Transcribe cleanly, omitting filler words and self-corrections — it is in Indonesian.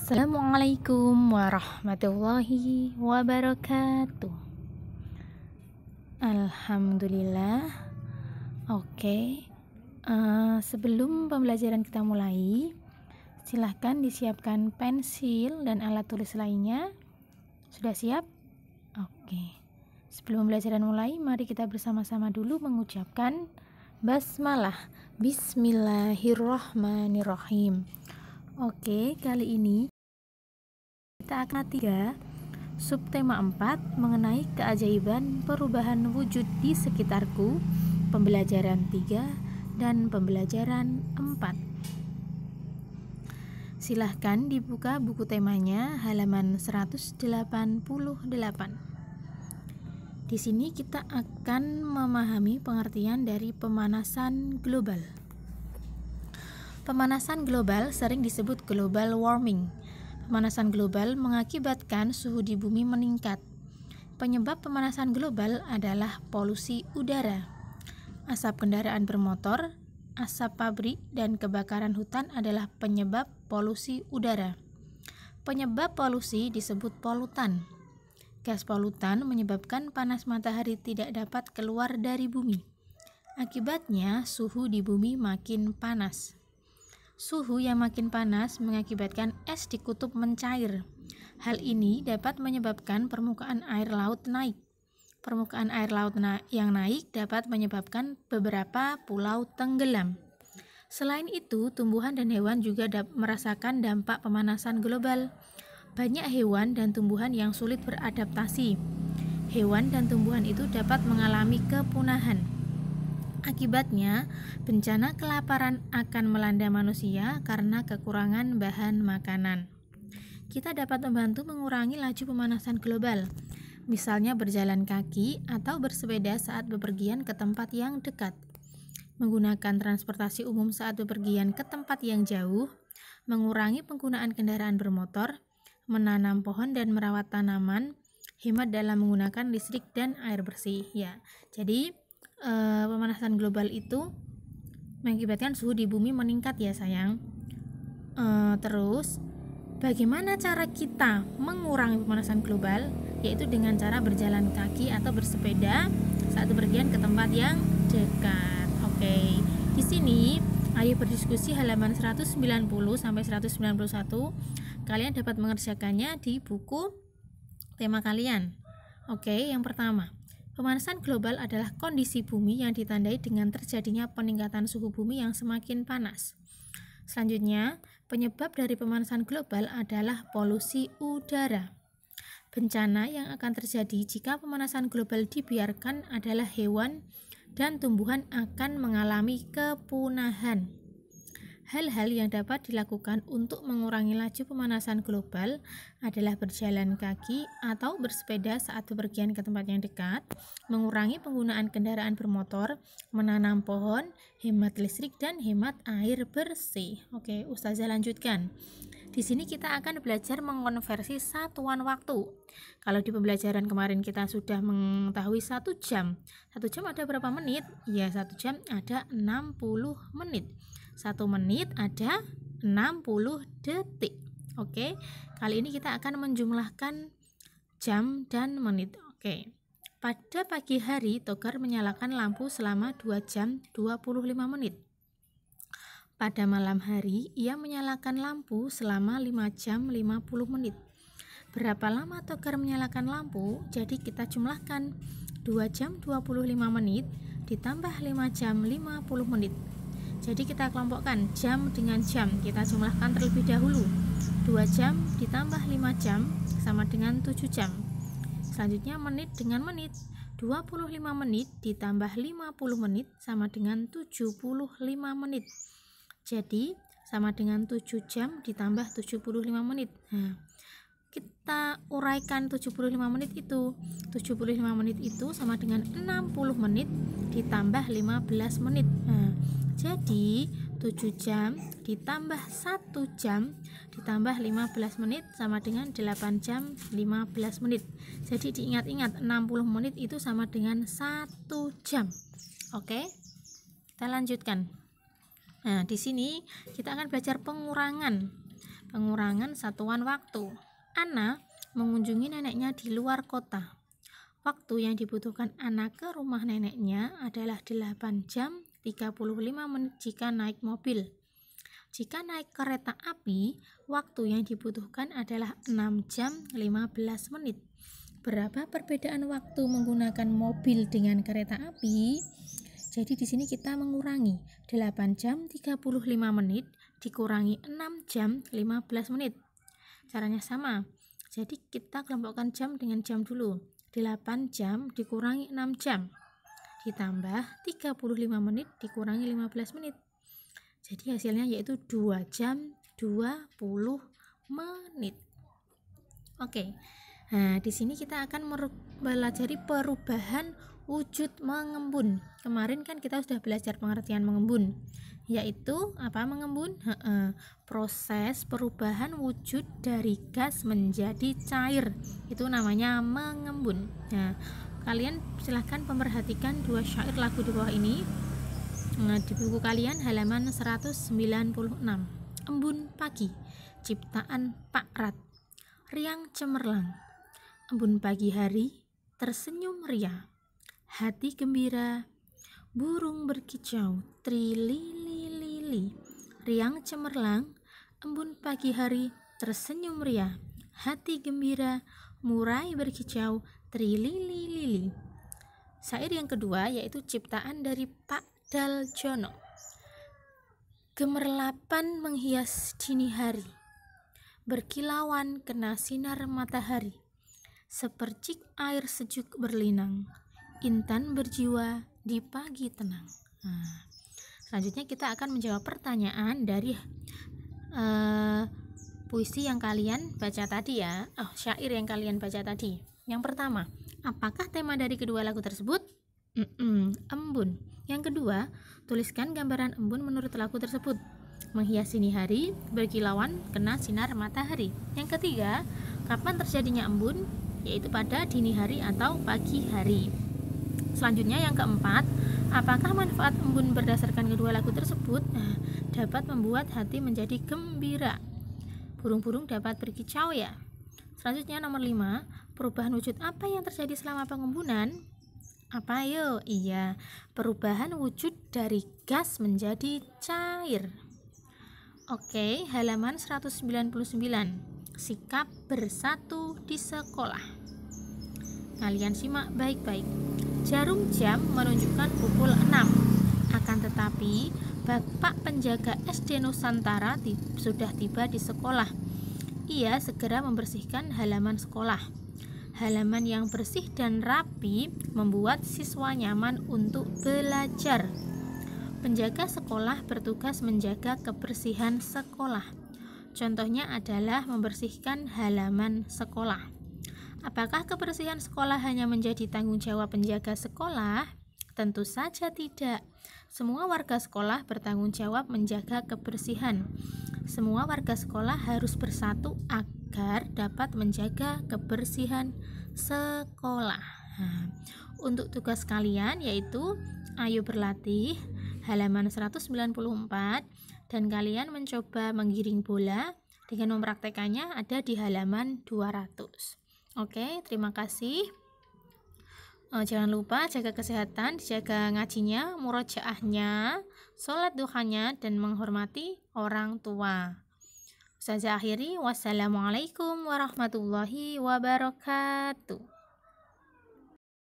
Assalamualaikum warahmatullahi wabarakatuh. Alhamdulillah. Oke. Sebelum pembelajaran kita mulai, silahkan disiapkan pensil dan alat tulis lainnya. Sudah siap? Oke. Sebelum pembelajaran mulai, mari kita bersama-sama dulu mengucapkan basmalah. Bismillahirrahmanirrahim. Oke, kali ini kita akan 3 subtema 4 mengenai keajaiban perubahan wujud di sekitarku, pembelajaran 3 dan pembelajaran 4. Silahkan dibuka buku temanya halaman 188. Di sini kita akan memahami pengertian dari pemanasan global. Pemanasan global sering disebut global warming. Pemanasan global mengakibatkan suhu di bumi meningkat. Penyebab pemanasan global adalah polusi udara. Asap kendaraan bermotor, asap pabrik, dan kebakaran hutan adalah penyebab polusi udara. Penyebab polusi disebut polutan. Gas polutan menyebabkan panas matahari tidak dapat keluar dari bumi. Akibatnya, suhu di bumi makin panas. Suhu yang makin panas mengakibatkan es di kutub mencair. Hal ini dapat menyebabkan permukaan air laut naik. Permukaan air laut yang naik dapat menyebabkan beberapa pulau tenggelam. Selain itu, tumbuhan dan hewan juga merasakan dampak pemanasan global. Banyak hewan dan tumbuhan yang sulit beradaptasi. Hewan dan tumbuhan itu dapat mengalami kepunahan. Akibatnya, bencana kelaparan akan melanda manusia karena kekurangan bahan makanan. Kita dapat membantu mengurangi laju pemanasan global, misalnya berjalan kaki atau bersepeda saat bepergian ke tempat yang dekat, menggunakan transportasi umum saat bepergian ke tempat yang jauh, mengurangi penggunaan kendaraan bermotor, menanam pohon dan merawat tanaman, hemat dalam menggunakan listrik dan air bersih. Ya, jadi pemanasan global itu mengakibatkan suhu di bumi meningkat ya sayang. Terus bagaimana cara kita mengurangi pemanasan global? Yaitu dengan cara berjalan kaki atau bersepeda saat bepergian ke tempat yang dekat. Oke. Di sini ayo berdiskusi halaman 190 sampai 191. Kalian dapat mengerjakannya di buku tema kalian. Oke, yang pertama, pemanasan global adalah kondisi bumi yang ditandai dengan terjadinya peningkatan suhu bumi yang semakin panas. Selanjutnya, penyebab dari pemanasan global adalah polusi udara. Bencana yang akan terjadi jika pemanasan global dibiarkan adalah hewan dan tumbuhan akan mengalami kepunahan. Hal-hal yang dapat dilakukan untuk mengurangi laju pemanasan global adalah berjalan kaki atau bersepeda saat bepergian ke tempat yang dekat, mengurangi penggunaan kendaraan bermotor, menanam pohon, hemat listrik, dan hemat air bersih. Oke, Ustazah lanjutkan. Di sini kita akan belajar mengonversi satuan waktu. Kalau di pembelajaran kemarin kita sudah mengetahui 1 jam. 1 jam ada berapa menit? Ya, 1 jam ada 60 menit. 1 menit ada 60 detik. Oke, kali ini kita akan menjumlahkan jam dan menit. Oke, pada pagi hari Togar menyalakan lampu selama 2 jam 25 menit. Pada malam hari ia menyalakan lampu selama 5 jam 50 menit. Berapa lama Togar menyalakan lampu? Jadi kita jumlahkan 2 jam 25 menit ditambah 5 jam 50 menit. Jadi kita kelompokkan jam dengan jam, kita jumlahkan terlebih dahulu. 2 jam ditambah 5 jam sama dengan 7 jam. Selanjutnya menit dengan menit. 25 menit ditambah 50 menit sama dengan 75 menit. Jadi sama dengan 7 jam ditambah 75 menit. Nah, kita uraikan 75 menit itu. 75 menit itu sama dengan 60 menit ditambah 15 menit. Nah, jadi 7 jam ditambah 1 jam ditambah 15 menit sama dengan 8 jam 15 menit. Jadi diingat-ingat 60 menit itu sama dengan 1 jam. Oke, kita lanjutkan. Nah, di sini kita akan belajar pengurangan. Pengurangan satuan waktu. Ana mengunjungi neneknya di luar kota. Waktu yang dibutuhkan Ana ke rumah neneknya adalah 8 jam 35 menit jika naik mobil. Jika naik kereta api, waktu yang dibutuhkan adalah 6 jam 15 menit. Berapa perbedaan waktu menggunakan mobil dengan kereta api? Jadi di sini kita mengurangi 8 jam 35 menit dikurangi 6 jam 15 menit. Caranya sama. Jadi kita kelompokkan jam dengan jam dulu. 8 jam dikurangi 6 jam. Ditambah 35 menit dikurangi 15 menit. Jadi hasilnya yaitu 2 jam 20 menit. Oke. Nah, di sini kita akan mempelajari perubahan wujud mengembun. Kemarin kan kita sudah belajar pengertian mengembun, yaitu apa mengembun? Proses perubahan wujud dari gas menjadi cair. Itu namanya mengembun. Nah, kalian silahkan memperhatikan dua syair lagu di bawah ini. Di buku kalian halaman 196. Embun pagi, ciptaan Pak Rat. Riang cemerlang. Embun pagi hari, tersenyum ria. Hati gembira, burung berkicau, trilili-lili. Riang cemerlang, embun pagi hari, tersenyum ria. Hati gembira, murai berkicau, trilili-lili. Syair yang kedua yaitu ciptaan dari Pak Daljono. Gemerlapan menghias dini hari, berkilauan kena sinar matahari, sepercik air sejuk berlinang, intan berjiwa di pagi tenang. Selanjutnya kita akan menjawab pertanyaan dari puisi yang kalian baca tadi ya. Syair yang kalian baca tadi. Yang pertama, apakah tema dari kedua lagu tersebut? Embun. Yang kedua, tuliskan gambaran embun menurut lagu tersebut. Menghias dini hari, berkilauan kena sinar matahari. Yang ketiga, kapan terjadinya embun? Yaitu pada dini hari atau pagi hari. Selanjutnya yang keempat, apakah manfaat embun berdasarkan kedua lagu tersebut? Dapat membuat hati menjadi gembira. Burung-burung dapat berkicau ya. Selanjutnya nomor 5, perubahan wujud apa yang terjadi selama pengembunan? Apa ayo? Iya, perubahan wujud dari gas menjadi cair. Oke, halaman 199. Sikap bersatu di sekolah. Kalian simak baik-baik. Jarum jam menunjukkan pukul 6. Akan tetapi, Bapak penjaga SD Nusantara sudah tiba di sekolah. Ia segera membersihkan halaman sekolah. Halaman yang bersih dan rapi membuat siswa nyaman untuk belajar. Penjaga sekolah bertugas menjaga kebersihan sekolah. Contohnya adalah membersihkan halaman sekolah. Apakah kebersihan sekolah hanya menjadi tanggung jawab penjaga sekolah? Tentu saja tidak. Semua warga sekolah bertanggung jawab menjaga kebersihan. Semua warga sekolah harus bersatu agar dapat menjaga kebersihan sekolah. Untuk tugas kalian yaitu ayo berlatih halaman 194 dan kalian mencoba menggiring bola dengan mempraktekannya ada di halaman 200. Oke, terima kasih. Jangan lupa jaga kesehatan, jaga ngajinya, murojaahnya, sholat duhanya, dan menghormati orang tua. Ustazah akhiri, wassalamualaikum warahmatullahi wabarakatuh.